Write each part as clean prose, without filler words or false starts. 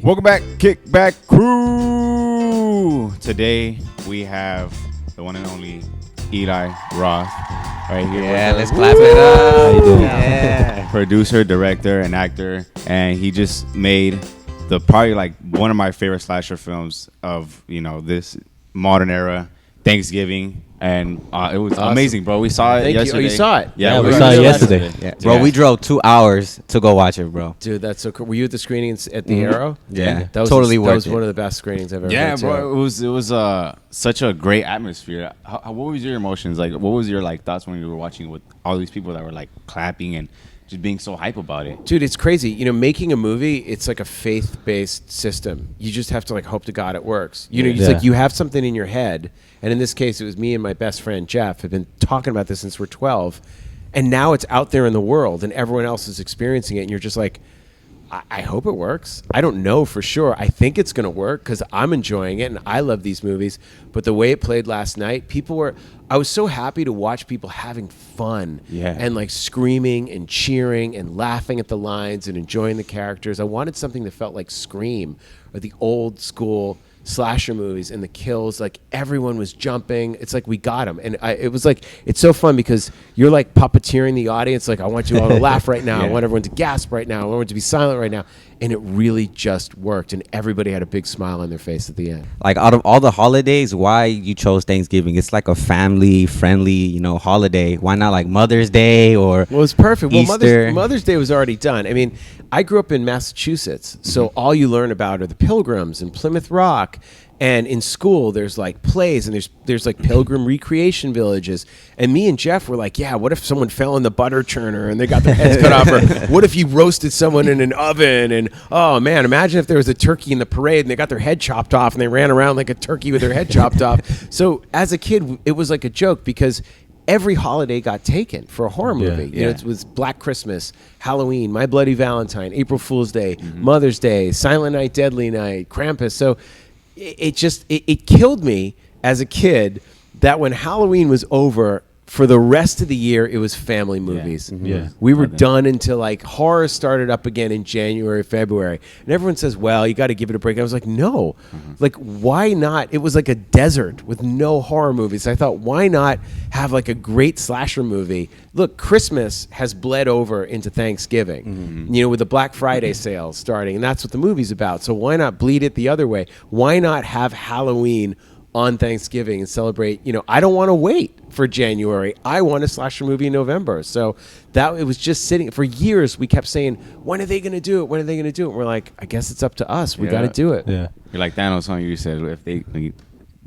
Welcome back, Kickback Crew. Today we have the one and only Eli Roth right here. Yeah, let's clap it up. How you doing? Yeah. Producer, director, and actor, and he just made probably like one of my favorite slasher films of this modern era, Thanksgiving. And it was amazing, bro. We saw it yesterday. Oh, you saw it? Yeah, we saw it yesterday. Yeah. Bro, we drove 2 hours to go watch it, bro. Dude, that's so cool. Were you at the screenings at the Arrow? Yeah, that was totally that worth was it. one of the best screenings I've ever Yeah, been to. bro. It was such a great atmosphere. What was your emotions like? What was your thoughts when you were watching with all these people that were like clapping and just being so hype about it? Dude, it's crazy. Making a movie, it's like a faith-based system. You just have to hope to God it works. It's like you have something in your head, and in this case, it was me and my best friend Jeff have been talking about this since we're 12, and now it's out there in the world, and everyone else is experiencing it, and you're just like, I hope it works. I don't know for sure. I think it's going to work because I'm enjoying it and I love these movies. But the way it played last night, I was so happy to watch people having fun and screaming and cheering and laughing at the lines and enjoying the characters. I wanted something that felt like Scream or the old school slasher movies, and the kills, everyone was jumping. It's like we got them, and it was it's so fun because you're puppeteering the audience. I want you all to laugh right now. I want everyone to gasp right now. I want everyone to be silent right now. And it really just worked, and everybody had a big smile on their face at the end. Out of all the holidays, why you chose Thanksgiving? It's like a family-friendly, holiday. Why not Mother's Day or Well, it's perfect. Easter? Well, Mother's Day was already done. I mean, I grew up in Massachusetts, so all you learn about are the Pilgrims and Plymouth Rock. And in school, there's plays, and there's pilgrim recreation villages. And me and Jeff were like, yeah, what if someone fell in the butter churner and they got their heads cut off? Or what if you roasted someone in an oven? And oh man, imagine if there was a turkey in the parade and they got their head chopped off and they ran around like a turkey with their head chopped off. So as a kid, it was like a joke because every holiday got taken for a horror movie. It was Black Christmas, Halloween, My Bloody Valentine, April Fool's Day, Mother's Day, Silent Night, Deadly Night, Krampus. So it killed me as a kid that when Halloween was over, for the rest of the year, it was family movies. We were done until horror started up again in January, February. And everyone says, well, you got to give it a break. I was like, no. Why not? It was like a desert with no horror movies. I thought, why not have a great slasher movie? Look, Christmas has bled over into Thanksgiving, with the Black Friday sales starting. And that's what the movie's about. So why not bleed it the other way? Why not have Halloween on Thanksgiving and celebrate? I don't want to wait for January. I want a slasher movie in November. So it was just sitting for years. We kept saying, when are they going to do it? When are they going to do it? And we're like, I guess it's up to us. We got to do it. Yeah. You're like Thanos on you said, if they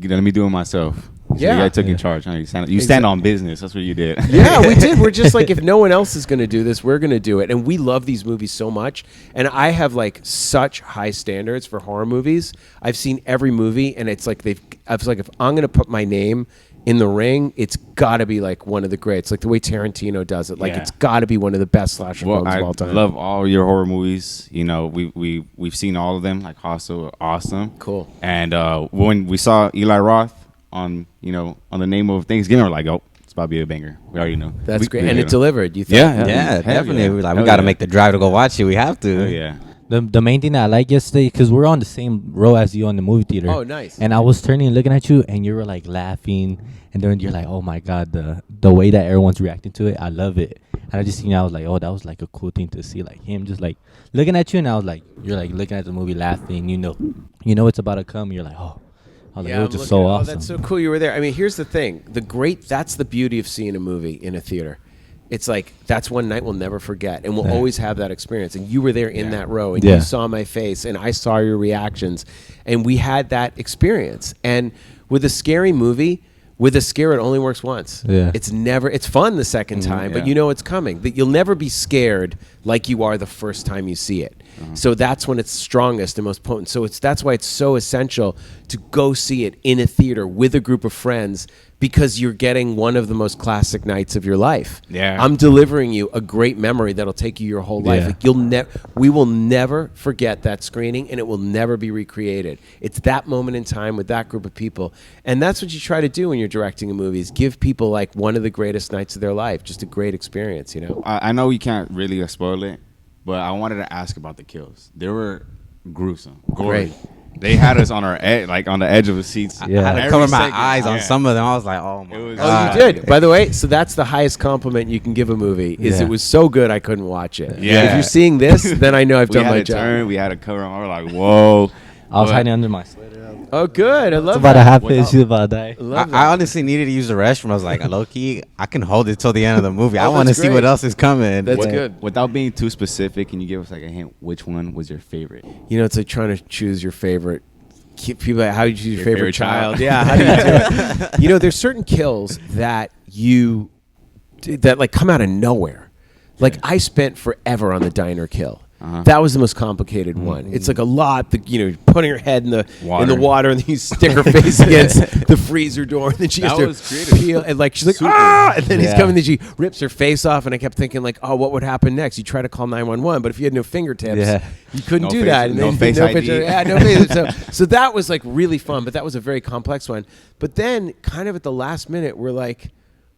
let me do it myself. So you guys took in charge. Huh? You stand on business. That's what you did. Yeah, we did. We're just if no one else is going to do this, we're going to do it. And we love these movies so much. And I have such high standards for horror movies. I've seen every movie, and it's if I'm going to put my name in the ring, it's got to be one of the greats, the way Tarantino does it. It's got to be one of the best slasher films of all time. I love all your horror movies. We've seen all of them. Hostel, awesome, cool. And when we saw Eli Roth on the name of Thanksgiving, we're like, oh, it's about to be a banger. We already know. That's great, and it delivered. You think? Yeah, definitely. We got to make the drive to go watch it. We have to. Yeah. The main thing that I like yesterday, because we're on the same row as you on the movie theater. Oh, nice. And I was turning and looking at you, and you were laughing, and then you're like, oh my god, the way that everyone's reacting to it, I love it. And I just seen, I was like, oh, that was a cool thing to see, him just looking at you, and I was like, you're looking at the movie, laughing, you know it's about to come. You're like, oh. I was like, it was just so awesome. Oh, that's so cool you were there. I mean, here's the thing. That's the beauty of seeing a movie in a theater. It's that's one night we'll never forget, and we'll always have that experience. And you were there in that row, and you saw my face, and I saw your reactions, and we had that experience. And with a scary movie, with a scare, it only works once. Yeah. It's fun the second time, but it's coming. That you'll never be scared like you are the first time you see it. So that's when it's strongest and most potent. So that's why it's so essential to go see it in a theater with a group of friends, because you're getting one of the most classic nights of your life. Yeah. I'm delivering you a great memory that'll take you your whole life. We will never forget that screening, and it will never be recreated. It's that moment in time with that group of people. And that's what you try to do when you're directing a movie, is give people one of the greatest nights of their life, just a great experience, I know we can't really spoil it, but I wanted to ask about the kills. There were gruesome, gory. Great. They had us on our on the edge of the seats. Yeah. I had to Every cover my second. eyes on Yeah. some of them. I was like, oh my It was- god. Oh, you did. By the way, so that's the highest compliment you can give a movie. Is Yeah. it was so good I couldn't watch it. Yeah. If you're seeing this, then I know I've We done had my to job. turn. We had to cover them. We were like, whoa. I was But- hiding under my sweater. Oh, good. I It's love about to that. happen. She's about to die. I love I that. honestly needed to use the restroom. I was like, low key, I can hold it till the end of the movie. I Oh, want to that's see great. what else is coming. That's What- good. Without being too specific, can you give us like a hint? Which one was your favorite? You know, it's like trying to choose your favorite. People, like, how do you choose your Your favorite favorite child? child. Yeah, how do you do it? You know, there's certain kills that like come out of nowhere. Like I spent forever on the diner kill. That was the most complicated one. It's like a lot. Putting her head in the water, and then you stick her face against the freezer door, and then she has That to was creative. peel, and like she's like Super. ah, and then he's Yeah. coming, and she rips her face off, and I kept thinking like, oh, what would happen next? You try to call 911, but if you had no fingertips, Yeah. you couldn't No do face- that. And no then face ID. picture, yeah, no face. So that was like really fun, but that was a very complex one. But then, kind of at the last minute, we're like,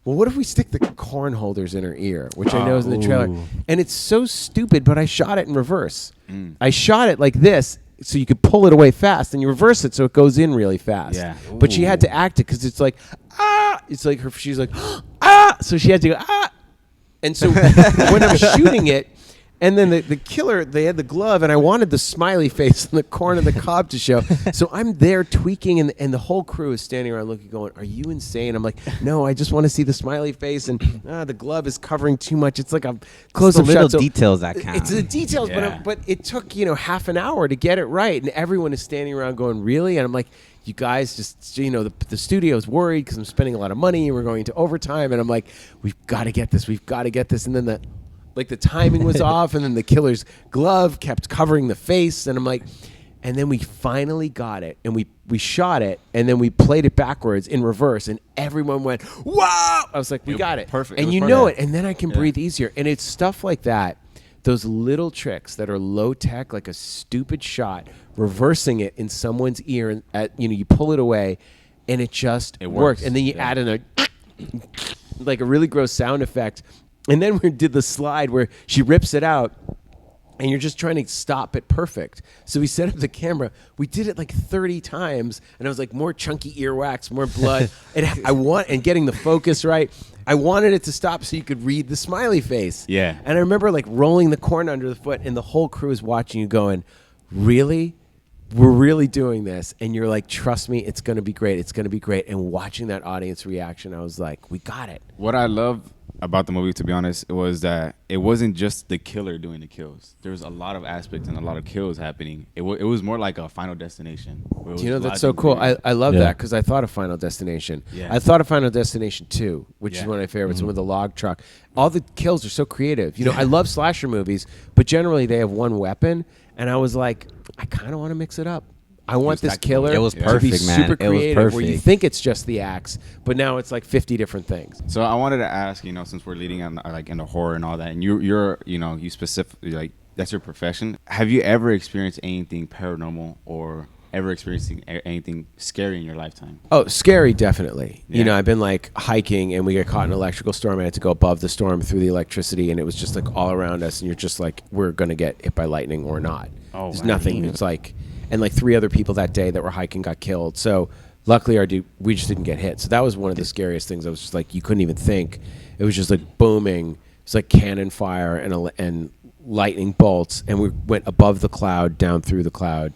well, what if we stick the corn holders in her ear, which I know is in the trailer, Ooh. and it's so stupid, but I shot it in reverse. I shot it like this, so you could pull it away fast, and you reverse it so it goes in really fast. Yeah. But she had to act it because it's like ah, it's like her. She's like ah, so she had to go ah, and so when I'm shooting it. And then the killer, they had the glove, and I wanted the smiley face on the corn of the cob to show. So I'm there tweaking, and the whole crew is standing around looking, going, "Are you insane?" I'm like, "No, I just want to see the smiley face, and the glove is covering too much. It's like a close-up It's the little shot." So details that count. It's the details, Yeah. but it took half an hour to get it right, and everyone is standing around going, "Really?" And I'm like, "You guys just the studio's worried because I'm spending a lot of money, and we're going into overtime." And I'm like, "We've got to get this. We've got to get this." And then the timing was off, and then the killer's glove kept covering the face, and I'm like, and then we finally got it, and we shot it, and then we played it backwards in reverse, and everyone went, "Wow!" I was like, "We got it, perfect. and It was you know perfect. it, and then I can breathe easier, and it's stuff like that. Those little tricks that are low tech, like a stupid shot, reversing it in someone's ear, and you pull it away, and it just It works, works. and then you Yeah. add in like a really gross sound effect. And then we did the slide where she rips it out, and you're just trying to stop it perfect. So we set up the camera. We did it like 30 times, and I was like, more chunky earwax, more blood, and getting the focus right. I wanted it to stop so you could read the smiley face. Yeah. And I remember like rolling the corn under the foot, and the whole crew is watching you, going, "Really? We're really doing this?" And you're like, "Trust me, it's going to be great. It's going to be great." And watching that audience reaction, I was like, "We got it." What I love about the movie, to be honest, was that it wasn't just the killer doing the kills. There was a lot of aspects and a lot of kills happening. It was more like a Final Destination. Where it You know, was that's lots so of cool. things. I love Yeah. that because I thought of Final Destination. Yeah. I thought of Final Destination 2, which is Yeah. one of my favorites, one with the log truck. All the kills are so creative. I love slasher movies, but generally they have one weapon, and I was like, I kind of want to mix it up. I want this tactical. killer It was to be perfect, man. super It was creative, where you perfect. think it's just the axe, but now it's like 50 different things. So I wanted to ask, since we're leading on like into horror and all that, and you're you specifically like that's your profession. Have you ever experienced anything paranormal or ever experiencing anything scary in your lifetime? Oh, scary, definitely. Yeah. I've been like hiking, and we got caught in an electrical storm. I had to go above the storm through the electricity, and it was just like all around us, and you're just like, we're gonna get hit by lightning or not. Oh, There's wow. nothing. It's like, and like 3 other people that day that were hiking got killed. So luckily, we just didn't get hit. So that was one of the scariest things. I was just like, you couldn't even think. It was just like booming. It's like cannon fire and lightning bolts, and we went above the cloud, down through the cloud.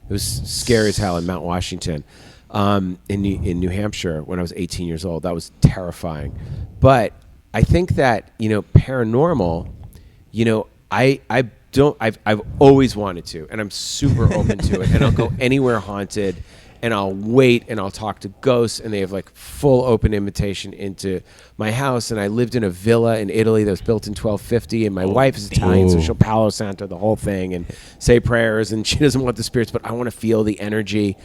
It was scary as hell in Mount Washington, in New Hampshire when I was 18 years old. That was terrifying. But I think that paranormal, I've always wanted to, and I'm super open to it, and I'll go anywhere haunted, and I'll wait, and I'll talk to ghosts, and they have like full open invitation into my house. And I lived in a villa in Italy that was built in 1250, and my wife is Italian, so she'll Palo Santo the whole thing and say prayers, and she doesn't want the spirits, but I want to feel the energy.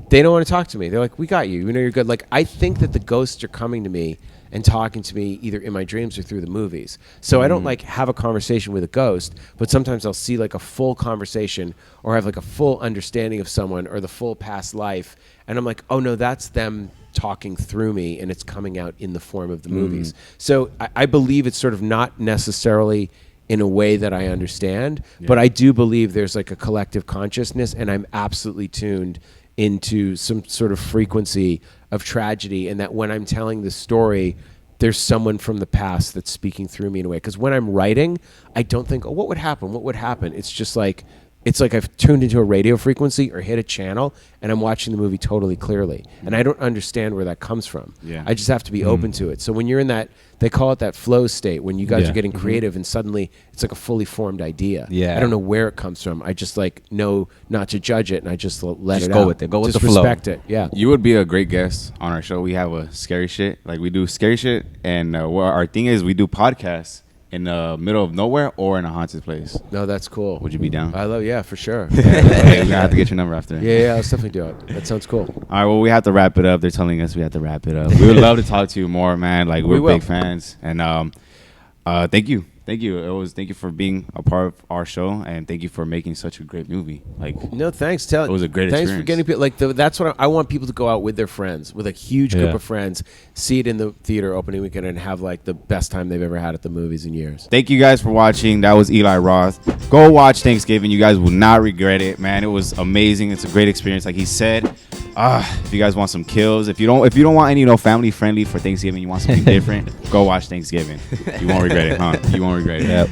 They don't want to talk to me. They're like, "We got you. You're good." Like, I think that the ghosts are coming to me and talking to me either in my dreams or through the movies. So I don't like have a conversation with a ghost, but sometimes I'll see like a full conversation or have like a full understanding of someone or the full past life. And I'm like, oh no, that's them talking through me, and it's coming out in the form of the movies. So I believe it's sort of not necessarily in a way that I understand. But I do believe there's like a collective consciousness, and I'm absolutely tuned into some sort of frequency of tragedy, and that when I'm telling the story, there's someone from the past that's speaking through me in a way. Because when I'm writing, I don't think, oh, what would happen? What would happen? It's just like, it's like I've tuned into a radio frequency or hit a channel, and I'm watching the movie totally clearly. And I don't understand where that comes from. Yeah. I just have to be open to it. So when you're in that, they call it that flow state, when you guys Yeah. are getting creative and suddenly it's like a fully formed idea. Yeah. I don't know where it comes from. I just like know not to judge it, and I just let Just it go out. with it. Go with just the flow. respect it. Yeah. You would be a great guest on our show. We have a scary shit. Like, we do scary shit, and what our thing is, we do podcasts in the middle of nowhere or in a haunted place. No, that's cool. Would you be down? I love, yeah, for sure. Hey, we're gonna have to get your number after. Yeah, I'll definitely do it. That sounds cool. All right, well, we have to wrap it up. They're telling us we have to wrap it up. We would love to talk to you more, man. Like, we're We will. big fans, and thank you. Thank you for being a part of our show, and thank you for making such a great movie. Like, No, thanks. It was a great Thanks for experience. getting people. Like that's what I want people to go out with their friends, with a huge group Yeah. of friends, see it in the theater opening weekend, and have like the best time they've ever had at the movies in years. thank you guys for watching. That was Eli Roth. Go watch Thanksgiving. You guys will not regret it, man. It was amazing. It's a great experience, like he said. If you guys want some kills, if you don't want any family friendly for Thanksgiving, you want something different, go watch Thanksgiving. You won't regret it, huh? You won't regret it. Yep.